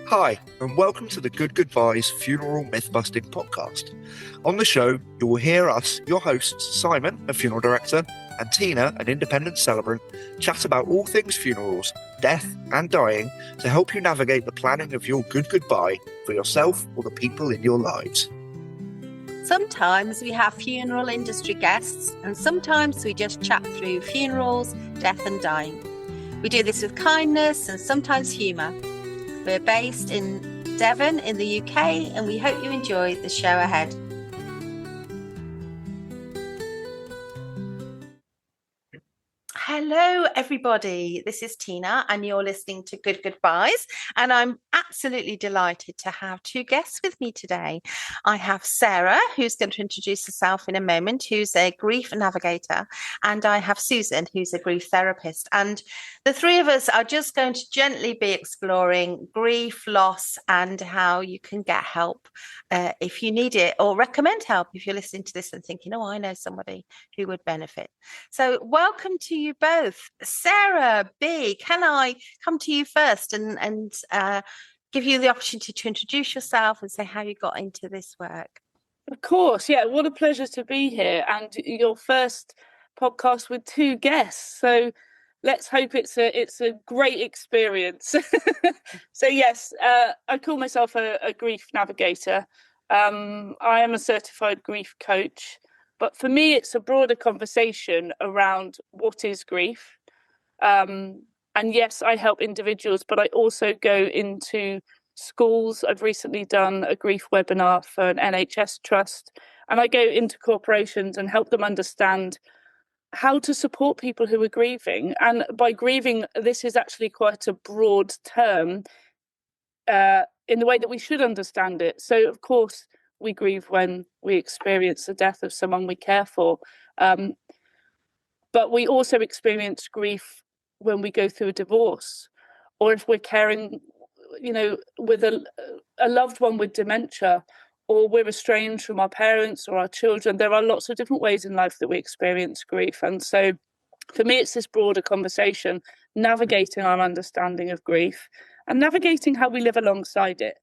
Hi, and welcome to the Good Goobyes Funeral Myth-Busting Podcast. On the show, you will hear us, your hosts, Simon, a funeral director, and Tina, an independent celebrant, chat about all things funerals, death, and dying to help you navigate the planning of your good goodbye for yourself or the people in your lives. Sometimes we have funeral industry guests, and sometimes we just chat through funerals, death, and dying. We do this with kindness and sometimes humour. We're based in Devon in the UK, and we hope you enjoy the show ahead. Hello, everybody. This is Tina, and you're listening to Good Goobyes. And I'm absolutely delighted to have two guests with me today. I have Sarah, who's going to introduce herself in a moment, who's a grief navigator. And I have Susan, who's a grief therapist. And the three of us are just going to gently be exploring grief, loss, and how you can get help if you need it, or recommend help if you're listening to this and thinking, oh, I know somebody who would benefit. So welcome to you both. Sarah B, can I come to you first and give you the opportunity to introduce yourself and say how you got into this work? Of course, yeah. What a pleasure to be here, and your first podcast with two guests. So let's hope it's a great experience. So yes, I call myself a grief navigator. I am a certified grief coach. But for me, it's a broader conversation around what is grief. And yes, I help individuals, but I also go into schools. I've recently done a grief webinar for an NHS trust, and I go into corporations and help them understand how to support people who are grieving. And by grieving, this is actually quite a broad term in the way that we should understand it. So, of course, we grieve when we experience the death of someone we care for. But we also experience grief when we go through a divorce, or if we're caring, with a loved one with dementia, or we're estranged from our parents or our children. There are lots of different ways in life that we experience grief. And so for me, it's this broader conversation, navigating our understanding of grief and navigating how we live alongside it,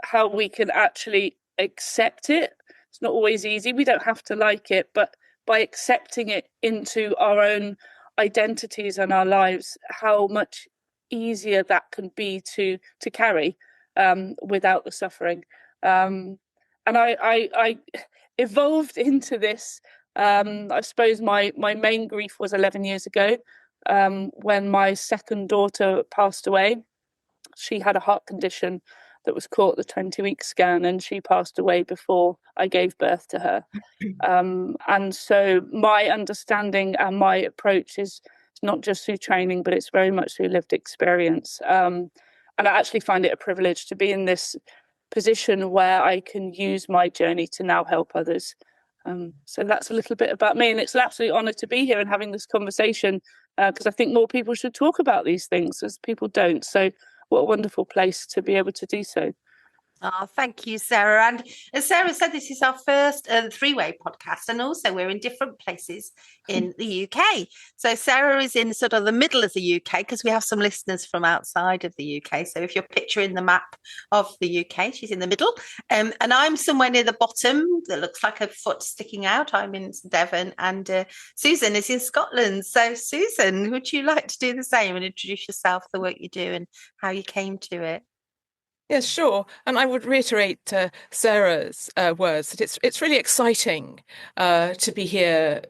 how we can actually accept it. It's not always easy. We don't have to like it, but by accepting it into our own identities and our lives, how much easier that can be to carry without the suffering. And I evolved into this. I suppose my main grief was 11 years ago when my second daughter passed away. She had a heart condition that was caught at the 20-week scan, and she passed away before I gave birth to her. And so my understanding and my approach is not just through training, but it's very much through lived experience. And I actually find it a privilege to be in this position where I can use my journey to now help others. So that's a little bit about me, and it's an absolute honour to be here and having this conversation, because I think more people should talk about these things, as people don't. So what a wonderful place to be able to do so. Oh, thank you, Sarah. And as Sarah said, this is our first three-way podcast, and also we're in different places in the UK. So Sarah is in sort of the middle of the UK, because we have some listeners from outside of the UK. So if you're picturing the map of the UK, she's in the middle. And I'm somewhere near the bottom that looks like a foot sticking out. I'm in Devon, and Susan is in Scotland. So Susan, would you like to do the same and introduce yourself, the work you do, and how you came to it? Yes, sure. And I would reiterate Sarah's words that it's really exciting to be here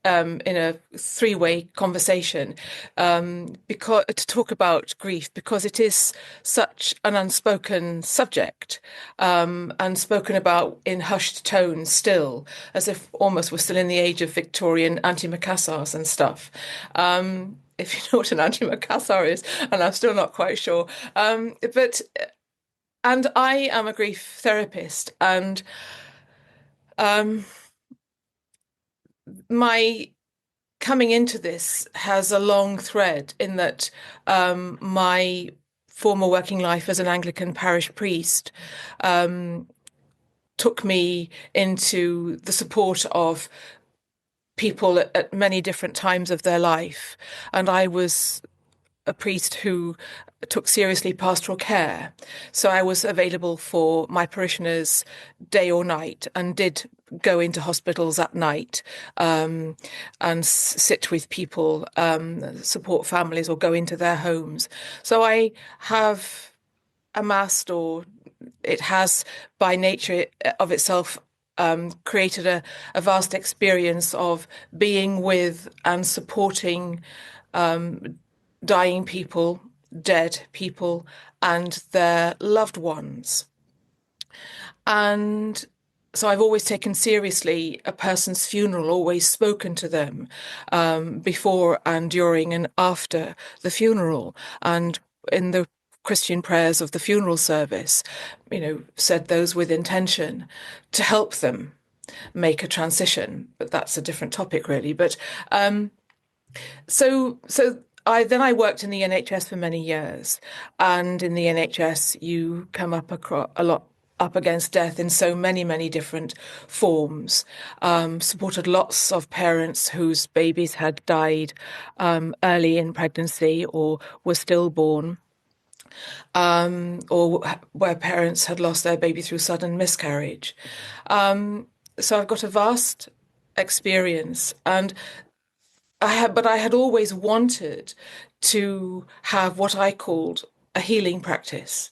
in a three-way conversation because to talk about grief, because it is such an unspoken subject and spoken about in hushed tones still, as if almost we're still in the age of Victorian antimacassars and stuff. If you know what an antimacassar is, and I'm still not quite sure. And I am a grief therapist, and my coming into this has a long thread in that my former working life as an Anglican parish priest took me into the support of people at many different times of their life. And I was a priest who took seriously pastoral care. So I was available for my parishioners day or night, and did go into hospitals at night and sit with people, support families, or go into their homes. So I have amassed, or it has by nature of itself created a vast experience of being with and supporting dying people, dead people, and their loved ones. And so I've always taken seriously a person's funeral, always spoken to them before and during and after the funeral. And in the Christian prayers of the funeral service, said those with intention to help them make a transition. But that's a different topic, really. But so I worked in the NHS for many years, and in the NHS you come up against death in so many different forms. Supported lots of parents whose babies had died early in pregnancy or were stillborn, or where parents had lost their baby through sudden miscarriage. So I've got a vast experience, and I had always wanted to have what I called a healing practice.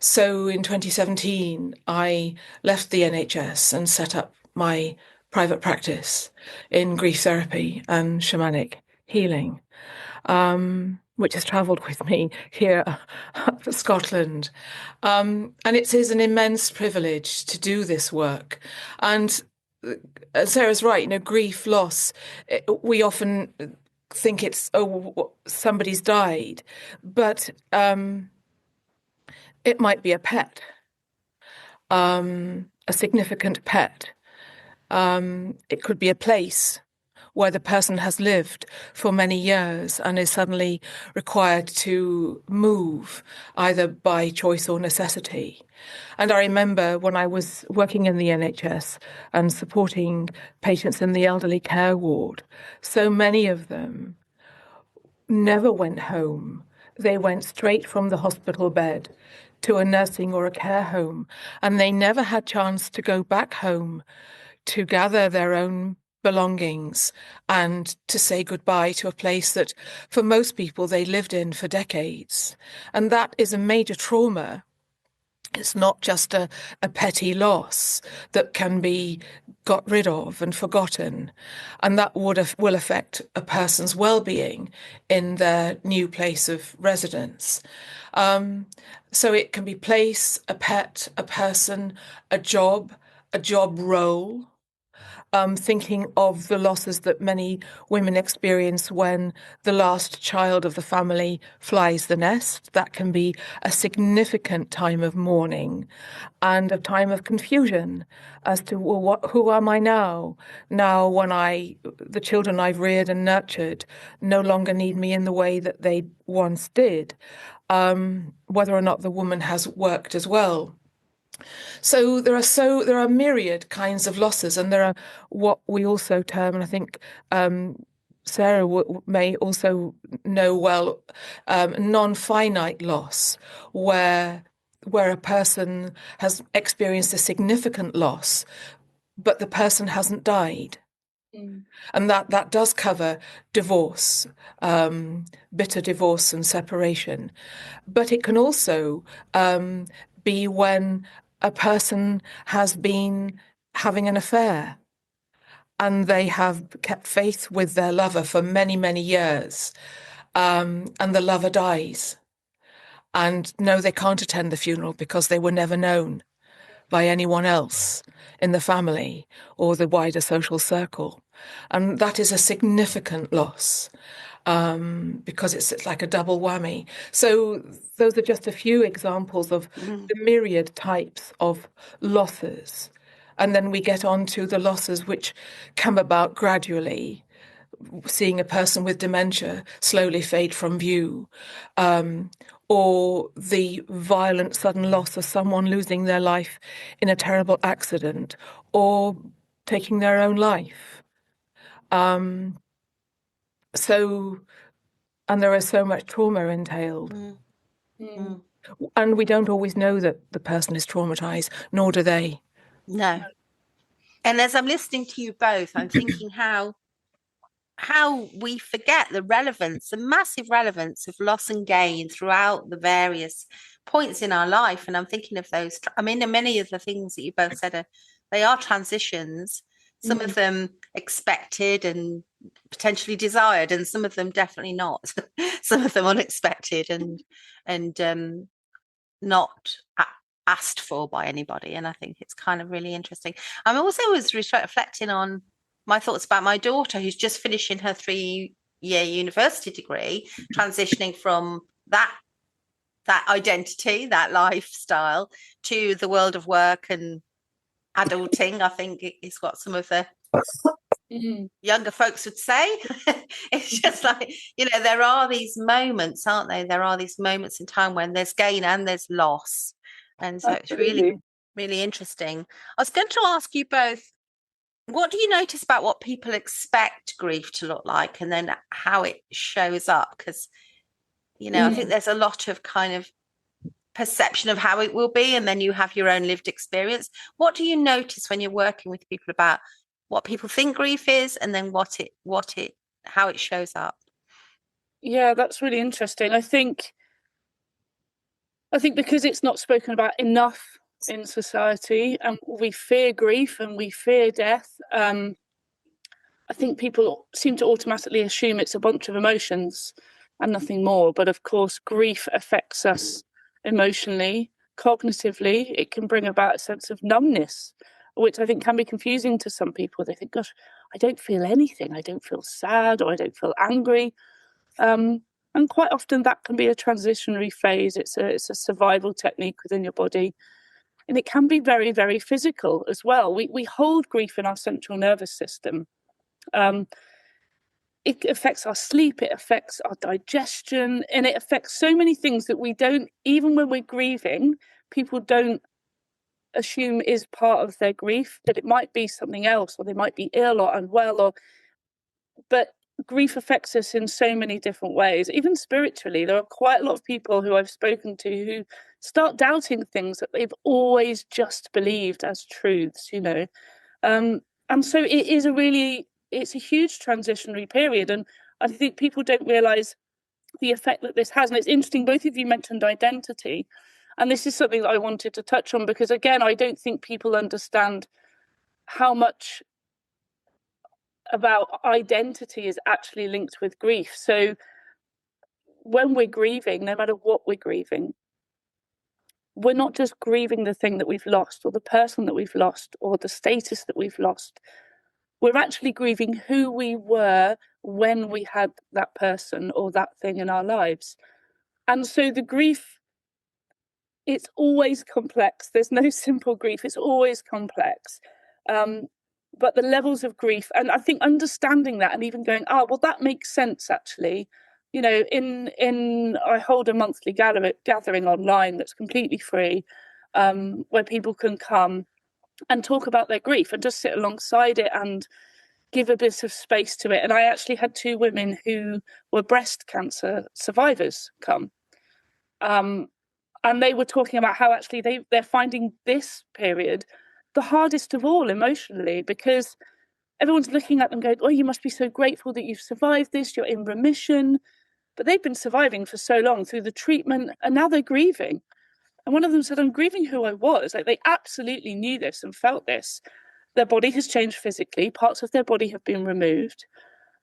So in 2017, I left the NHS and set up my private practice in grief therapy and shamanic healing, which has travelled with me here up to Scotland. And it is an immense privilege to do this work. And Sarah's right, grief, loss, we often think it's, somebody's died, but it might be a pet, a significant pet. It could be a place where the person has lived for many years and is suddenly required to move, either by choice or necessity. And I remember when I was working in the NHS and supporting patients in the elderly care ward, so many of them never went home. They went straight from the hospital bed to a nursing or a care home, and they never had chance to go back home to gather their own belongings and to say goodbye to a place that for most people they lived in for decades. And that is a major trauma. It's not just a petty loss that can be got rid of and forgotten. And that will affect a person's well-being in their new place of residence. So it can be place, a pet, a person, a job role. Thinking of the losses that many women experience when the last child of the family flies the nest. That can be a significant time of mourning and a time of confusion as to, who am I now? Now when the children I've reared and nurtured no longer need me in the way that they once did, whether or not the woman has worked as well. So there are myriad kinds of losses, and there are what we also term, and I think Sarah may also know well, non-finite loss, where a person has experienced a significant loss, but the person hasn't died. And that does cover divorce, bitter divorce and separation. But it can also be when a person has been having an affair and they have kept faith with their lover for many years, and the lover dies. And no, they can't attend the funeral because they were never known by anyone else in the family or the wider social circle. And that is a significant loss, because it's like a double whammy. So those are just a few examples of the myriad types of losses. And then we get on to the losses which come about gradually, seeing a person with dementia slowly fade from view, or the violent sudden loss of someone losing their life in a terrible accident or taking their own life. So and there is so much trauma entailed. And we don't always know that the person is traumatized, nor do they. No. And as I'm listening to you both, I'm thinking how we forget the relevance, the massive relevance of loss and gain throughout the various points in our life. And I'm thinking of those. I mean, many of the things that you both said they are transitions. Some of them expected and potentially desired, and some of them definitely not. Some of them unexpected and not asked for by anybody. And I think it's kind of really interesting. I'm also was reflecting on my thoughts about my daughter, who's just finishing her 3-year university degree, transitioning from that identity, that lifestyle, to the world of work and adulting. I think it's got some of the younger folks would say. It's just like, there are these moments, aren't they? There are these moments in time when there's gain and there's loss. And so it's really, really interesting. I was going to ask you both, what do you notice about what people expect grief to look like and then how it shows up? Because, I think there's a lot of kind of perception of how it will be, and then you have your own lived experience. What do you notice when you're working with people about what people think grief is and then how it shows up? Yeah, that's really interesting. I think because it's not spoken about enough in society, and we fear grief and we fear death, I think people seem to automatically assume it's a bunch of emotions and nothing more. But of course, grief affects us emotionally, cognitively. It can bring about a sense of numbness, which I think can be confusing to some people. They think, gosh, I don't feel anything. I don't feel sad, or I don't feel angry. And quite often that can be a transitionary phase. It's a survival technique within your body. And it can be very, very physical as well. We hold grief in our central nervous system. It affects our sleep, it affects our digestion, and it affects so many things that we don't, even when we're grieving, people don't assume is part of their grief, that it might be something else, or they might be ill or unwell, but grief affects us in so many different ways. Even spiritually, there are quite a lot of people who I've spoken to who start doubting things that they've always just believed as truths, and so it's a huge transitionary period. And I think people don't realize the effect that this has. And it's interesting, both of you mentioned identity, and this is something that I wanted to touch on, because again, I don't think people understand how much about identity is actually linked with grief. So when we're grieving, no matter what we're grieving, we're not just grieving the thing that we've lost, or the person that we've lost, or the status that we've lost. We're actually grieving who we were when we had that person or that thing in our lives. And so the grief, it's always complex. There's no simple grief. It's always complex. But the levels of grief, and I think understanding that and even going, well, that makes sense, actually. I hold a monthly gathering online that's completely free, where people can come and talk about their grief and just sit alongside it and give a bit of space to it. And I actually had 2 women who were breast cancer survivors come. And they were talking about how actually they're finding this period the hardest of all emotionally, because everyone's looking at them going, oh, you must be so grateful that you've survived this, you're in remission. But they've been surviving for so long through the treatment, and now they're grieving. And one of them said, I'm grieving who I was. Like, they absolutely knew this and felt this. Their body has changed physically. Parts of their body have been removed.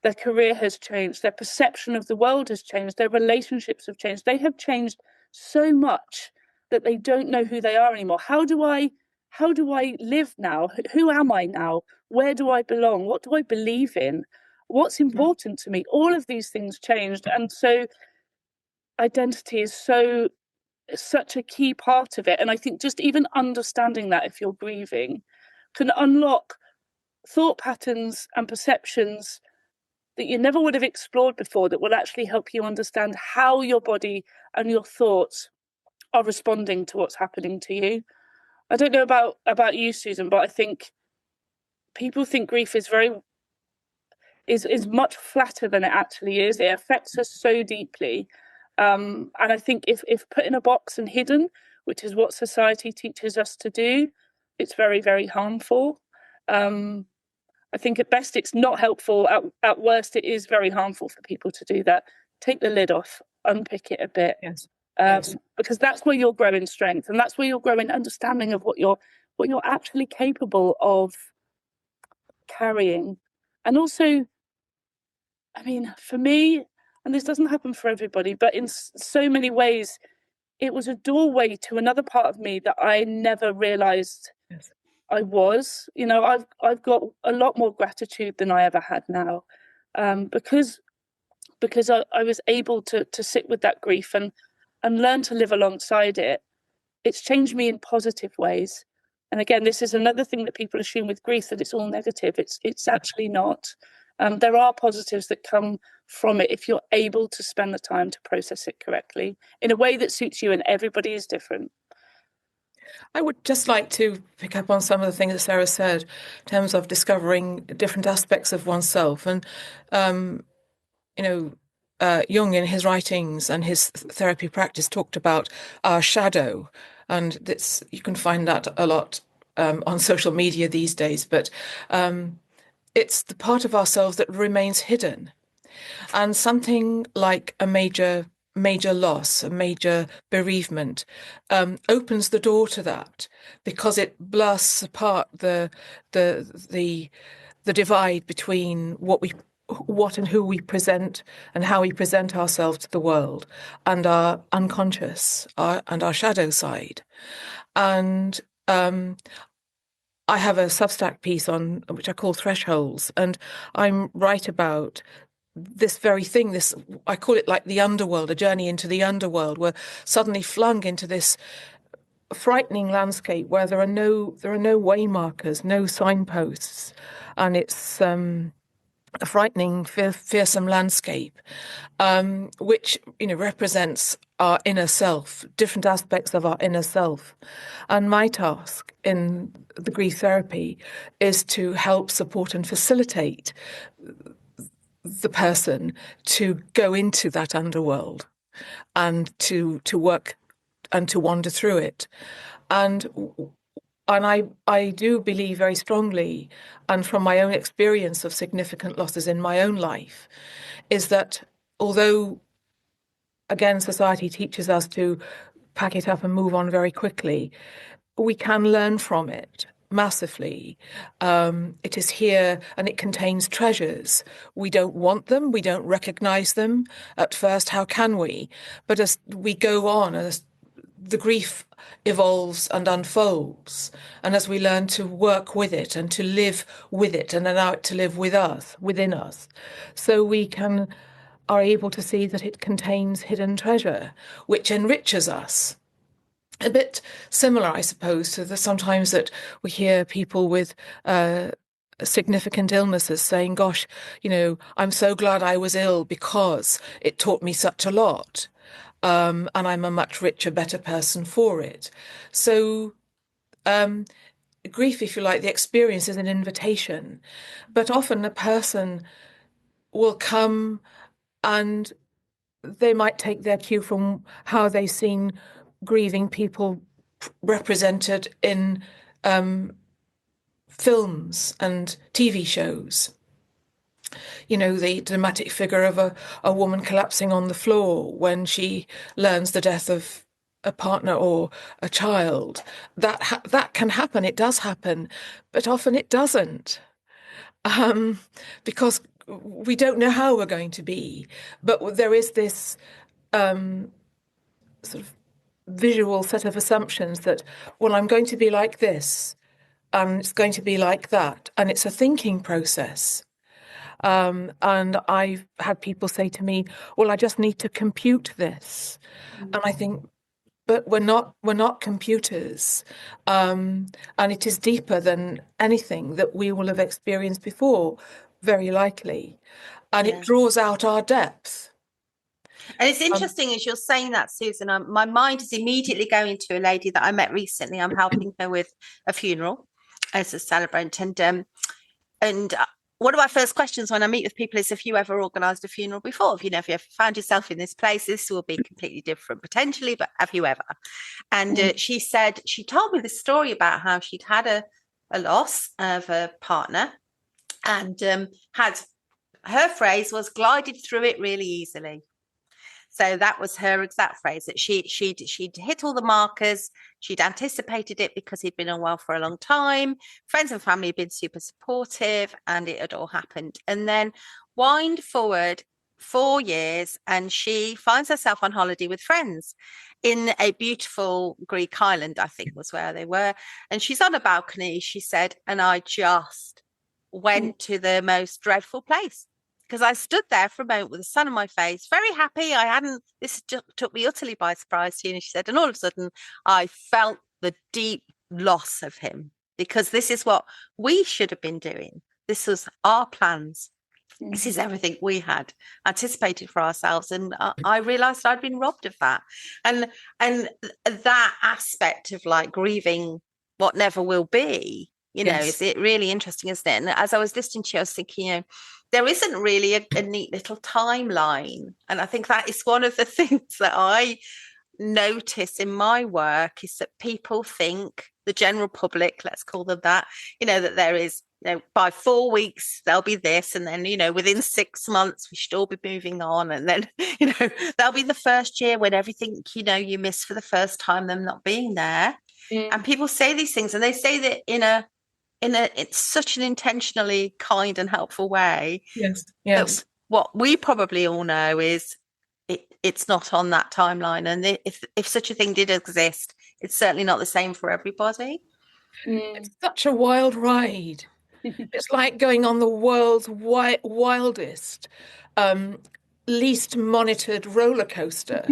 Their career has changed. Their perception of the world has changed. Their relationships have changed. They have changed so much that they don't know who they are anymore. How do I live now? Who am I now? Where do I belong? What do I believe in? What's important to me? All of these things changed. And so identity is such a key part of it. And I think just even understanding that, if you're grieving, can unlock thought patterns and perceptions that you never would have explored before, that will actually help you understand how your body and your thoughts are responding to what's happening to you. I don't know about you, Susan, but I think people think grief is is much flatter than it actually is. It affects us so deeply. And I think if put in a box and hidden, which is what society teaches us to do, it's very, very harmful. I think at best it's not helpful. At worst, it is very harmful for people to do that. Take the lid off, unpick it a bit. Yes. Because that's where you're growing strength, and that's where you're growing understanding of what you're actually capable of carrying. And also, I mean, for me, and this doesn't happen for everybody, but in so many ways, it was a doorway to another part of me that I never realized I was. You know, I've got a lot more gratitude than I ever had now, because I was able to sit with that grief and learn to live alongside it. It's changed me in positive ways. And again, this is another thing that people assume with grief, that it's all negative. It's actually not. There are positives that come from it if you're able to spend the time to process it correctly in a way that suits you, and everybody is different. I would just like to pick up on some of the things that Sarah said in terms of discovering different aspects of oneself. And, Jung in his writings and his therapy practice talked about our shadow. And you can find that a lot on social media these days. But it's the part of ourselves that remains hidden. And something like a major loss, a major bereavement, opens the door to that, because it blasts apart the divide between what and who we present and how we present ourselves to the world, and our unconscious, and our shadow side. And I have a Substack piece on which I call Thresholds, and I'm right about this very thing. I call it like the underworld, a journey into the underworld. We're suddenly flung into this frightening landscape where there are no way markers, no signposts, and it's a frightening, fearsome landscape, which represents our inner self, different aspects of our inner self. And my task in the grief therapy is to help support and facilitate the person to go into that underworld and to work and to wander through it. And I do believe very strongly, and from my own experience of significant losses in my own life, is that although, again, society teaches us to pack it up and move on very quickly, we can learn from it massively. It is here, and it contains treasures. We don't want them, we don't recognize them at first. How can we? But as we go on, as the grief evolves and unfolds, and as we learn to work with it and to live with it and allow it to live with us, within us, so we are able to see that it contains hidden treasure, which enriches us. A bit similar, I suppose, to sometimes that we hear people with significant illnesses saying, gosh, I'm so glad I was ill because it taught me such a lot. And I'm a much richer, better person for it. So grief, if you like, the experience is an invitation. But often a person will come and they might take their cue from how they've seen grieving people represented in films and TV shows. The dramatic figure of a woman collapsing on the floor when she learns the death of a partner or a child. That can happen. It does happen, but often it doesn't, because we don't know how we're going to be. But there is this sort of visual set of assumptions that, well, I'm going to be like this, and it's going to be like that, and it's a thinking process. And I've had people say to me, well, I just need to compute this. And I think, but we're not computers. And it is deeper than anything that we will have experienced before, very likely. And it draws out our depth. And it's interesting as you're saying that, Susan, my mind is immediately going to a lady that I met recently. I'm helping her with a funeral as a celebrant. And one of my first questions when I meet with people is, have you ever organised a funeral before? Have you ever found yourself in this place? This will be completely different potentially, but have you ever? And she said, she told me this story about how she'd had a loss of a partner, and had, her phrase was, glided through it really easily. So that was her exact phrase, that she'd hit all the markers. She'd anticipated it because he'd been unwell for a long time. Friends and family had been super supportive, and it had all happened. And then wind forward 4 years, and she finds herself on holiday with friends in a beautiful Greek island, I think was where they were. And she's on a balcony, she said, and I just went to the most dreadful place. Because I stood there for a moment with the sun on my face, very happy. This just took me utterly by surprise, Tina, she said. And all of a sudden, I felt the deep loss of him, because this is what we should have been doing. This was our plans. This is everything we had anticipated for ourselves. And I realised I'd been robbed of that. And that aspect of like grieving what never will be, you know, is it really interesting, isn't it? And as I was listening to you, I was thinking, you know, there isn't really a neat little timeline. And I think that is one of the things that I notice in my work, is that people think, the general public, let's call them that, you know, that there is, you know, by 4 weeks there'll be this, and then, you know, within 6 months we should all be moving on, and then, you know, that'll be the first year when everything, you know, you miss for the first time, them not being there. And people say these things, and they say that it's such an intentionally kind and helpful way. Yes. What we probably all know is it's not on that timeline, and if such a thing did exist, it's certainly not the same for everybody. It's such a wild ride. It's like going on the world's wildest, least monitored roller coaster.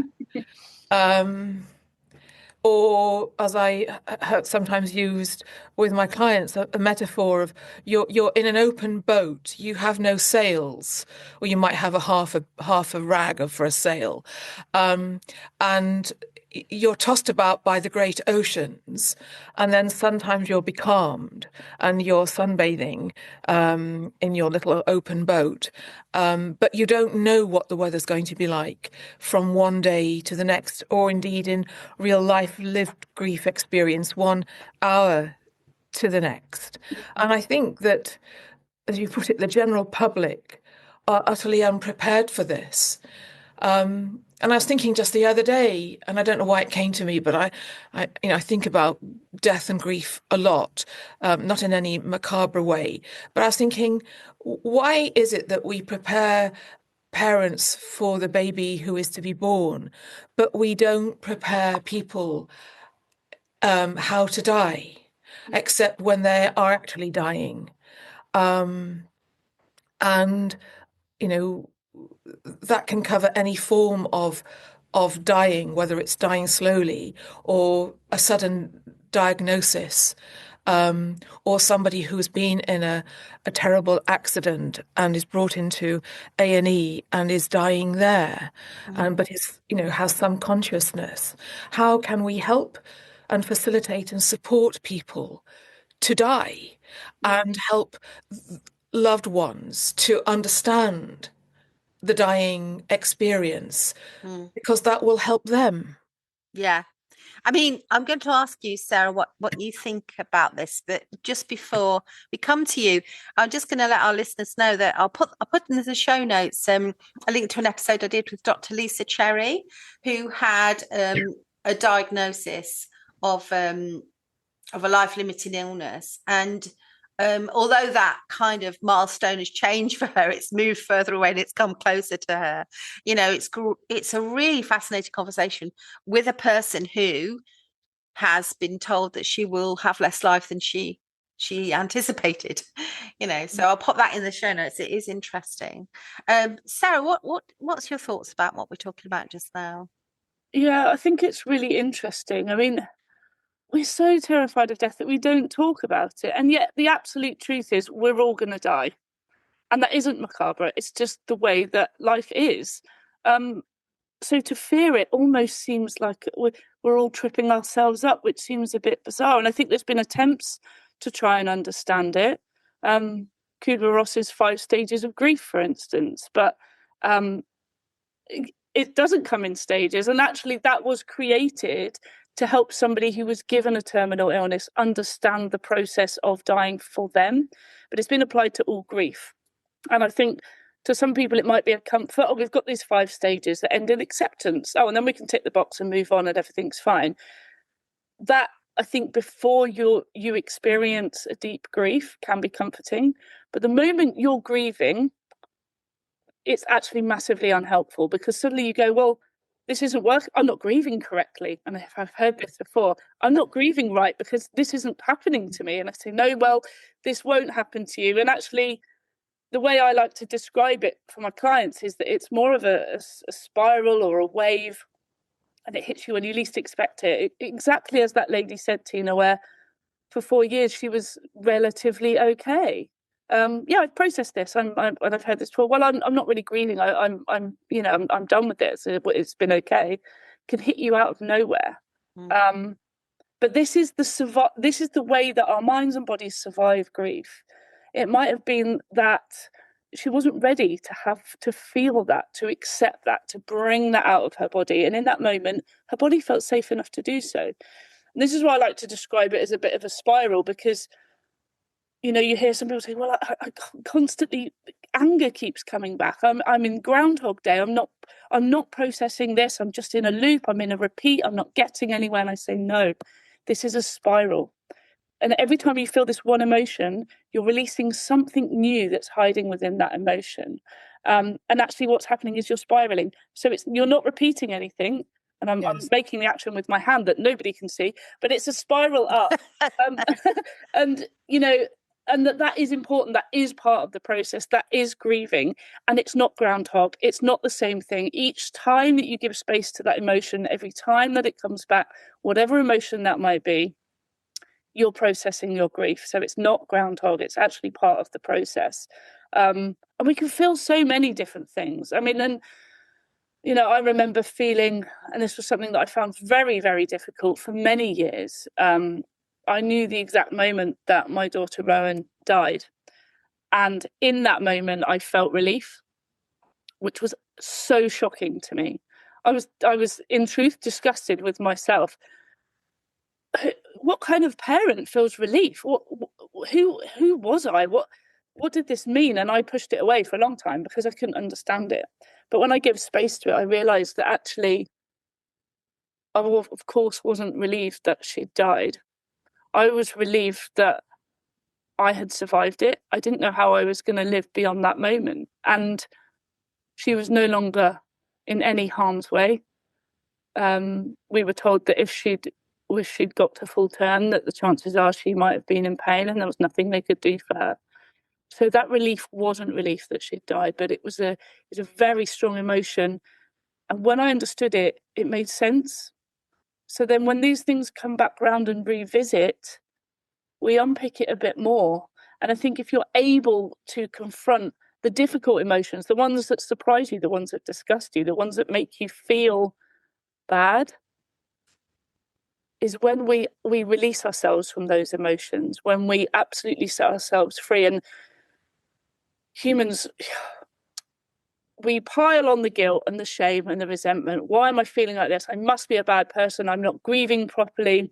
Or, as I heard sometimes used with my clients, a metaphor of you're in an open boat, you have no sails, or you might have a half a rag for a sail, and you're tossed about by the great oceans, and then sometimes you're becalmed and you're sunbathing in your little open boat, but you don't know what the weather's going to be like from one day to the next, or indeed in real life lived grief experience, 1 hour to the next. And I think that, as you put it, the general public are utterly unprepared for this. And I was thinking just the other day, and I don't know why it came to me, but I think about death and grief a lot, not in any macabre way. But I was thinking, why is it that we prepare parents for the baby who is to be born, but we don't prepare people how to die, except when they are actually dying? And, you know, that can cover any form of dying, whether it's dying slowly or a sudden diagnosis, or somebody who's been in a terrible accident and is brought into A&E and is dying there, but is, you know, has some consciousness. How can we help and facilitate and support people to die and help loved ones to understand the dying experience, because that will help them. Yeah. I mean, I'm going to ask you, Sarah, what you think about this, but just before we come to you, I'm just going to let our listeners know that I'll put in the show notes a link to an episode I did with Dr. Lisa Cherry, who had a diagnosis of a life-limiting illness, and although that kind of milestone has changed for her, it's moved further away and it's come closer to her. You know, it's a really fascinating conversation with a person who has been told that she will have less life than she anticipated. You know, so I'll pop that in the show notes. It is interesting. Sarah, what's your thoughts about what we're talking about just now? Yeah, I think it's really interesting. I mean, we're so terrified of death that we don't talk about it. And yet the absolute truth is we're all going to die. And that isn't macabre. It's just the way that life is. So to fear it almost seems like we're all tripping ourselves up, which seems a bit bizarre. And I think there's been attempts to try and understand it. Kubler-Ross's 5 stages of grief, for instance. But it doesn't come in stages. And actually that was created to help somebody who was given a terminal illness understand the process of dying for them. But it's been applied to all grief. And I think to some people it might be a comfort. Oh, we've got these 5 stages that end in acceptance. Oh, and then we can tick the box and move on and everything's fine. That, I think, before you experience a deep grief can be comforting. But the moment you're grieving, it's actually massively unhelpful, because suddenly you go, well, this isn't working. I'm not grieving correctly. And if I've heard this before, I'm not grieving right because this isn't happening to me. And I say, no, well, this won't happen to you. And actually, the way I like to describe it for my clients is that it's more of a spiral or a wave, and it hits you when you least expect it. Exactly as that lady said, Tina, where for 4 years she was relatively okay. I've processed this. And I've heard this before. Well, I'm not really grieving. I'm done with it. So it's been okay. It can hit you out of nowhere. But this is the way that our minds and bodies survive grief. It might have been that she wasn't ready to have to feel that, to accept that, to bring that out of her body. And in that moment, her body felt safe enough to do so. And this is why I like to describe it as a bit of a spiral, because you hear some people say, well, I constantly, anger keeps coming back. I'm in Groundhog Day. I'm not processing this. I'm just in a loop. I'm in a repeat. I'm not getting anywhere. And I say, no, this is a spiral. And every time you feel this one emotion, you're releasing something new that's hiding within that emotion. And actually what's happening is you're spiraling. So you're not repeating anything. And I'm making the action with my hand that nobody can see, but it's a spiral up. And that is important. That is part of the process. That is grieving. And it's not groundhog. It's not the same thing. Each time that you give space to that emotion, every time that it comes back, whatever emotion that might be, you're processing your grief. So it's not groundhog. It's actually part of the process. And we can feel so many different things. I mean, and I remember feeling, and this was something that I found very, very difficult for many years. I knew the exact moment that my daughter Rowan died. And in that moment, I felt relief, which was so shocking to me. I was in truth disgusted with myself. What kind of parent feels relief? Who was I? What did this mean? And I pushed it away for a long time because I couldn't understand it. But when I gave space to it, I realized that actually, I, of course, wasn't relieved that she'd died. I was relieved that I had survived it. I didn't know how I was going to live beyond that moment. And she was no longer in any harm's way. We were told that if she'd got to full term, that the chances are she might have been in pain and there was nothing they could do for her. So that relief wasn't relief that she'd died, but it was a very strong emotion. And when I understood it, it made sense. So then when these things come back round and revisit, we unpick it a bit more. And I think if you're able to confront the difficult emotions, the ones that surprise you, the ones that disgust you, the ones that make you feel bad, is when we release ourselves from those emotions, when we absolutely set ourselves free. And humans, we pile on the guilt and the shame and the resentment. Why am I feeling like this? I must be a bad person. I'm not grieving properly.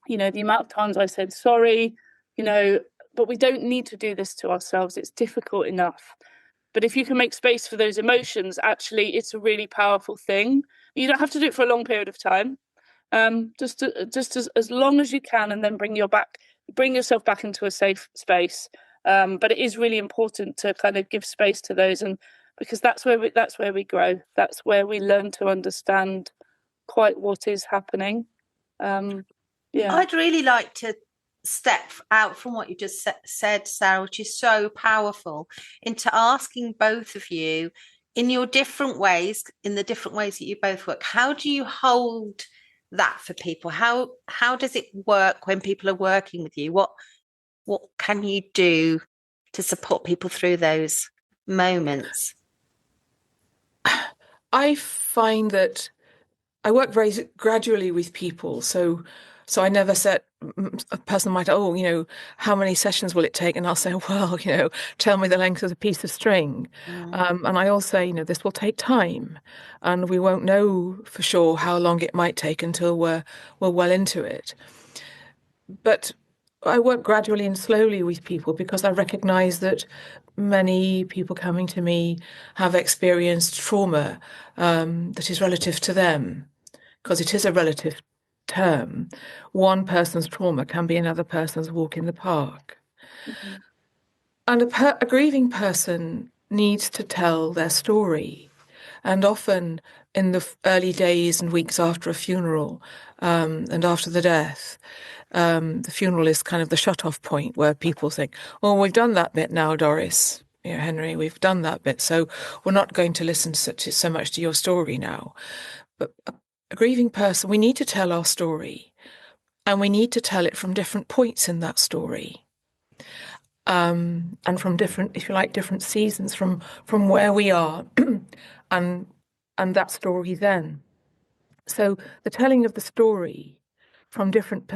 The amount of times I said sorry, but we don't need to do this to ourselves. It's difficult enough. But if you can make space for those emotions, actually, it's a really powerful thing. You don't have to do it for a long period of time. Just as long as you can, and then bring yourself back into a safe space. But it is really important to kind of give space to those, and because that's where we grow. That's where we learn to understand quite what is happening. I'd really like to step out from what you just said, Sarah, which is so powerful, into asking both of you, in your different ways, in the different ways that you both work, how do you hold that for people? How does it work when people are working with you? What can you do to support people through those moments? I find that I work very gradually with people, so I never set a person might, how many sessions will it take? And I'll say, well, tell me the length of the piece of string. And I also say, this will take time, and we won't know for sure how long it might take until we're well into it. But I work gradually and slowly with people because I recognize that many people coming to me have experienced trauma that is relative to them, because it is a relative term. One person's trauma can be another person's walk in the park. Mm-hmm. And a grieving person needs to tell their story. And often in the early days and weeks after a funeral and after the death, the funeral is kind of the shut-off point where people think, oh, we've done that bit now, Doris, Henry, we've done that bit, so we're not going to listen so much to your story now. But a grieving person, we need to tell our story, and we need to tell it from different points in that story. And from different, if you like, different seasons, from where we are and that story then. So the telling of the story from different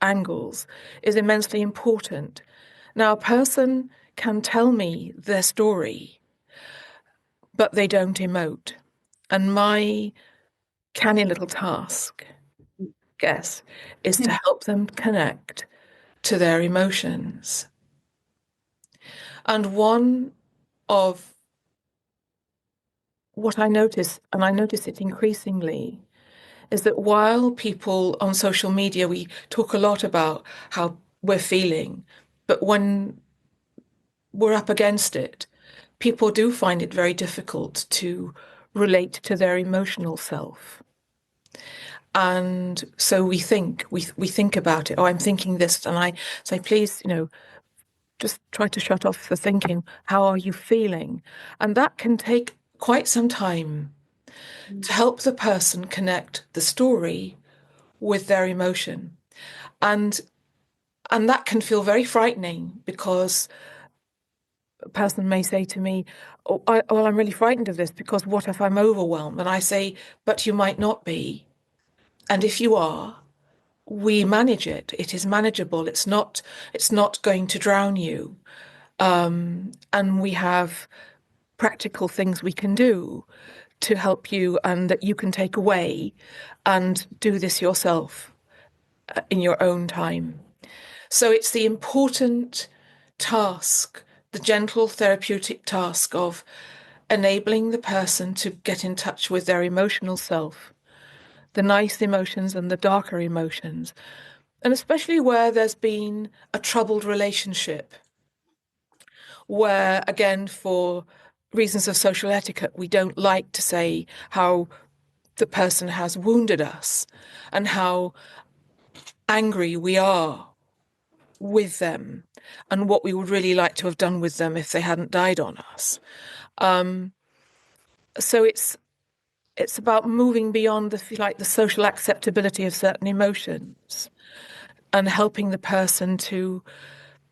angles is immensely important. Now, a person can tell me their story, but they don't emote. And my canny little task, is to help them connect to their emotions. And one of what I notice, and I notice it increasingly, is that while people on social media, we talk a lot about how we're feeling, but when we're up against it, people do find it very difficult to relate to their emotional self. And so we think about it. Oh, I'm thinking this, and I say, please, just try to shut off the thinking. How are you feeling? And that can take quite some time to help the person connect the story with their emotion. And that can feel very frightening, because a person may say to me, I'm really frightened of this, because what if I'm overwhelmed? And I say, but you might not be. And if you are, we manage it. It is manageable. It's not going to drown you. And we have practical things we can do to help you, and that you can take away and do this yourself in your own time. So it's the important task, the gentle therapeutic task of enabling the person to get in touch with their emotional self, the nice emotions and the darker emotions, and especially where there's been a troubled relationship, where, again, for reasons of social etiquette, we don't like to say how the person has wounded us and how angry we are with them and what we would really like to have done with them if they hadn't died on us. So it's about moving beyond the social acceptability of certain emotions and helping the person to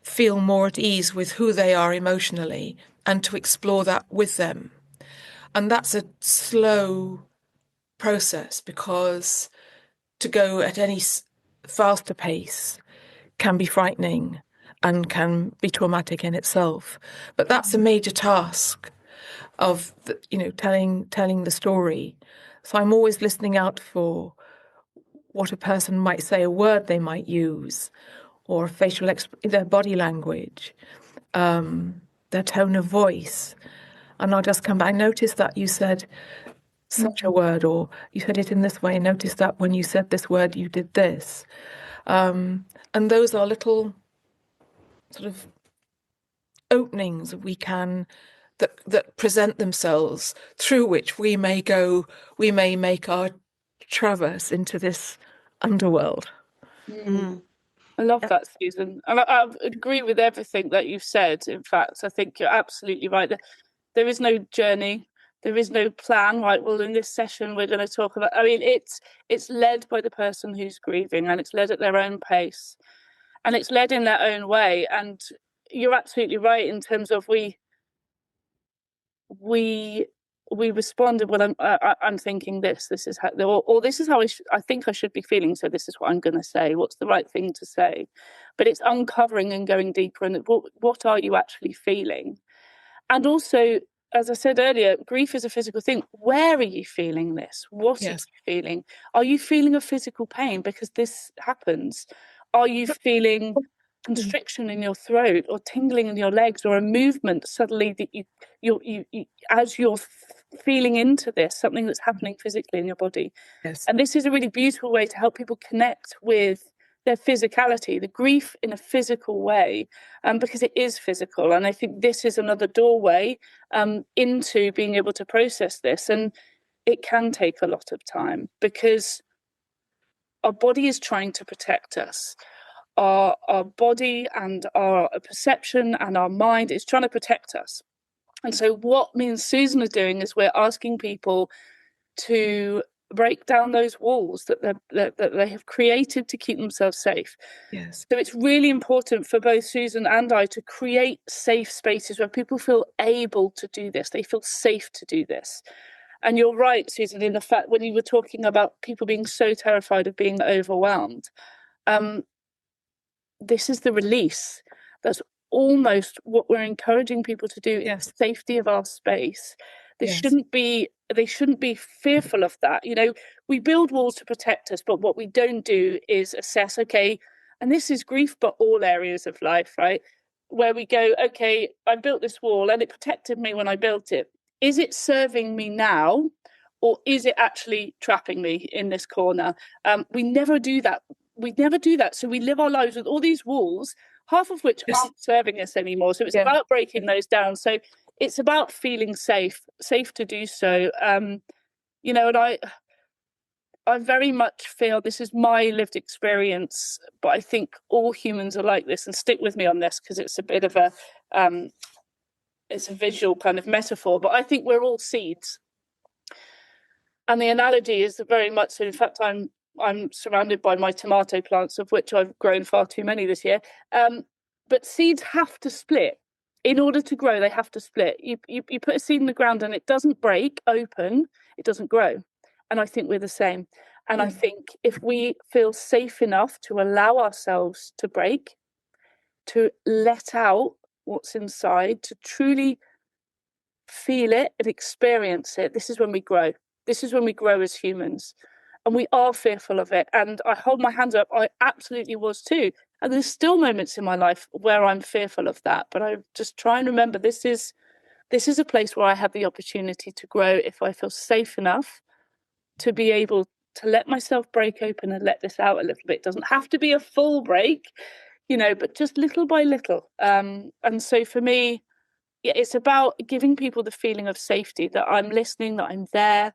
feel more at ease with who they are emotionally and to explore that with them. And that's a slow process, because to go at any faster pace can be frightening and can be traumatic in itself. But that's a major task of telling the story. So I'm always listening out for what a person might say, a word they might use, or their body language, their tone of voice. And I'll just come back. I noticed that you said such a word, or you said it in this way. I noticed that when you said this word, you did this. And those are little sort of openings that present themselves, through which we may make our traverse into this underworld. I love that, Susan. And I agree with everything that you've said. In fact, I think you're absolutely right. There is no journey. There is no plan. Right, well, in this session, we're going to talk about... I mean, it's led by the person who's grieving, and it's led at their own pace. And it's led in their own way. And you're absolutely right in terms of we we responded, well, I'm thinking this is how, or this is how I think I should be feeling, so this is what I'm going to say. What's the right thing to say? But it's uncovering and going deeper, and what are you actually feeling? And also, as I said earlier, grief is a physical thing. Where are you feeling this? What are you feeling? Are you feeling a physical pain because this happens? Are you feeling constriction in your throat, or tingling in your legs, or a movement suddenly that you as you're feeling into this, something that's happening physically in your body? Yes. And this is a really beautiful way to help people connect with their physicality, the grief in a physical way, because it is physical. And I think this is another doorway into being able to process this. And it can take a lot of time, because our body is trying to protect us. Our body and our perception and our mind is trying to protect us. And so what me and Susan are doing is we're asking people to break down those walls that they have created to keep themselves safe. Yes. So it's really important for both Susan and I to create safe spaces where people feel able to do this. They feel safe to do this. And you're right, Susan, in the fact when you were talking about people being so terrified of being overwhelmed, this is the release. That's almost what we're encouraging people to do in the safety of our space. They shouldn't be fearful of that. You know, we build walls to protect us, but what we don't do is assess, okay, and this is grief, but all areas of life, right? Where we go, okay, I built this wall and it protected me when I built it. Is it serving me now, or is it actually trapping me in this corner? We never do that. We never do that. So we live our lives with all these walls, half of which aren't serving us anymore. So it's about breaking those down. So it's about feeling safe to do so. You know, and I very much feel, this is my lived experience, but I think all humans are like this. And stick with me on this, because it's a bit of a it's a visual kind of metaphor, but I think we're all seeds. And the analogy is very much so. In fact, I'm surrounded by my tomato plants, of which I've grown far too many this year. But seeds have to split. In order to grow, they have to split. You put a seed in the ground and it doesn't break open, it doesn't grow. And I think we're the same. And I think if we feel safe enough to allow ourselves to break, to let out what's inside, to truly feel it and experience it, this is when we grow. This is when we grow as humans. And we are fearful of it. And I hold my hands up, I absolutely was too. And there's still moments in my life where I'm fearful of that. But I just try and remember, this is a place where I have the opportunity to grow if I feel safe enough to be able to let myself break open and let this out a little bit. It doesn't have to be a full break, you know, but just little by little. And so for me, it's about giving people the feeling of safety, that I'm listening, that I'm there,